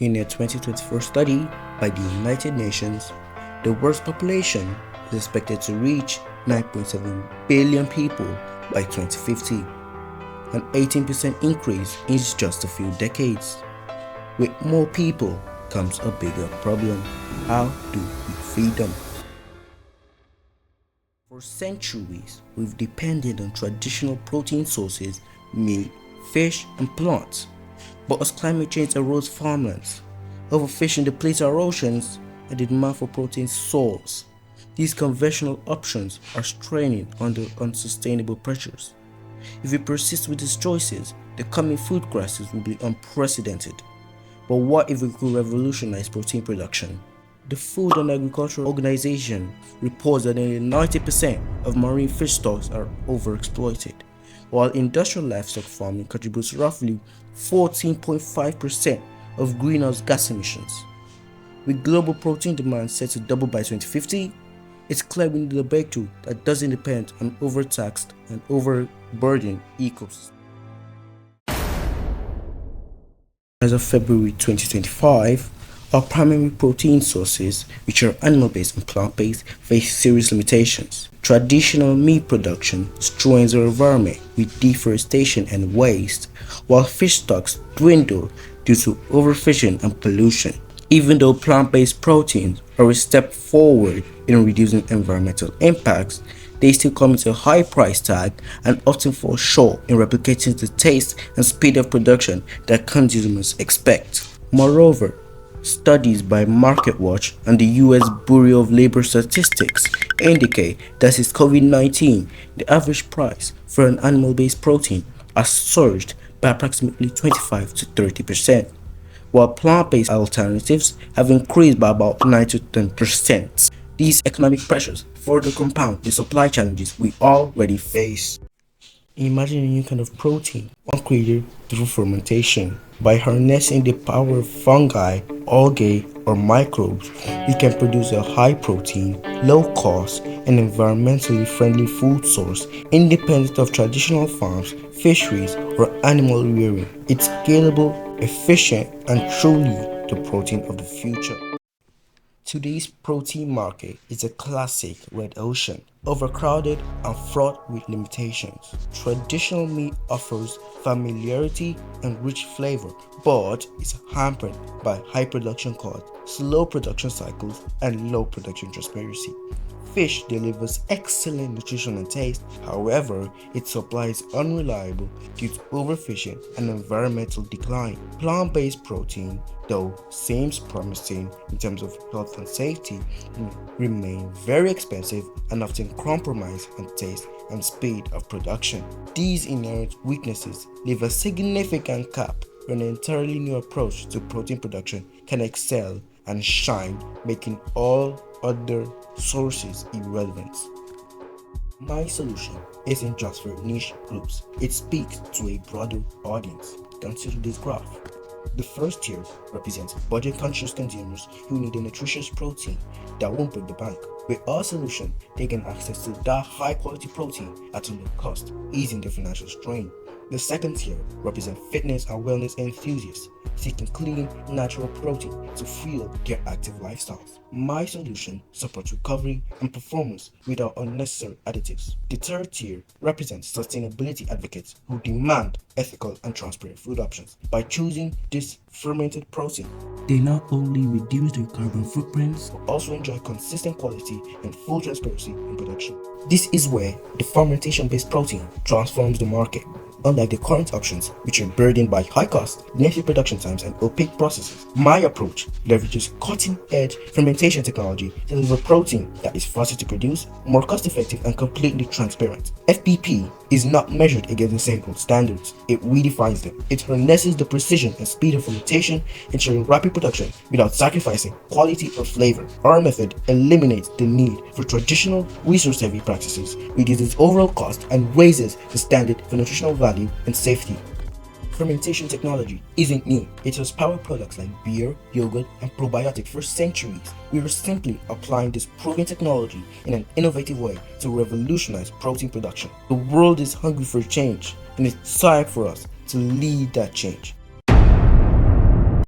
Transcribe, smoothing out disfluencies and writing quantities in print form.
In a 2024 study by the United Nations, the world's population is expected to reach 9.7 billion people by 2050, an 18% increase in just a few decades. With more people comes a bigger problem. How do we feed them? For centuries, we've depended on traditional protein sources, meat, fish, and plants. But as climate change erodes farmlands, overfishing depletes our oceans, and the demand for protein soars, these conventional options are straining under unsustainable pressures. If we persist with these choices, the coming food crisis will be unprecedented. But what if we could revolutionize protein production? The Food and Agriculture Organization reports that nearly 90% of marine fish stocks are overexploited, while industrial livestock farming contributes roughly 14.5% of greenhouse gas emissions. With global protein demand set to double by 2050, it's clear we need a breakthrough that doesn't depend on overtaxed and overburdened ecosystems. As of February 2025, our primary protein sources, which are animal-based and plant-based, face serious limitations. Traditional meat production strains our environment with deforestation and waste, while fish stocks dwindle due to overfishing and pollution. Even though plant-based proteins are a step forward in reducing environmental impacts, they still come with a high price tag and often fall short in replicating the taste and speed of production that consumers expect. Moreover, studies by MarketWatch and the US Bureau of Labor Statistics indicate that since COVID-19, the average price for an animal-based protein has surged by approximately 25 to 30%, while plant-based alternatives have increased by about 9 to 10%. These economic pressures further compound the supply challenges we already face. Imagine a new kind of protein, one created through fermentation. By harnessing the power of fungi, algae, or microbes, we can produce a high protein, low cost, and environmentally friendly food source independent of traditional farms, fisheries, or animal rearing. It's scalable, efficient, and truly the protein of the future. Today's protein market is a classic red ocean, overcrowded and fraught with limitations. Traditional meat offers familiarity and rich flavor, but is hampered by high production costs, slow production cycles, and low production transparency. Fish delivers excellent nutrition and taste, however, its supply is unreliable due to overfishing and environmental decline. Plant-based protein, though seems promising in terms of health and safety, remain very expensive and often compromise on taste and speed of production. These inherent weaknesses leave a significant gap where an entirely new approach to protein production can excel and shine, making all other sources irrelevant. My solution isn't just for niche groups, it speaks to a broader audience. Consider this graph. The first tier represents budget-conscious consumers who need a nutritious protein that won't break the bank. With our solution, they gain access to that high-quality protein at a low cost, easing their financial strain. The second tier represents fitness and wellness enthusiasts seeking clean, natural protein to fuel their active lifestyles. My solution supports recovery and performance without unnecessary additives. The third tier represents sustainability advocates who demand ethical and transparent food options. By choosing this fermented protein, they not only reduce their carbon footprints, but also enjoy consistent quality and full transparency in production. This is where the fermentation-based protein transforms the market. Unlike the current options, which are burdened by high cost, lengthy production times, and opaque processes, my approach leverages cutting-edge fermentation technology to deliver protein that is faster to produce, more cost-effective, and completely transparent. FPP is not measured against the same gold standards. It redefines them. It harnesses the precision and speed of fermentation, ensuring rapid production without sacrificing quality or flavor. Our method eliminates the need for traditional resource-heavy practices, reduces overall cost, and raises the standard for nutritional value and safety. Fermentation technology isn't new. It has powered products like beer, yogurt, and probiotics for centuries. We are simply applying this proven technology in an innovative way to revolutionize protein production. The world is hungry for change, and it's time for us to lead that change.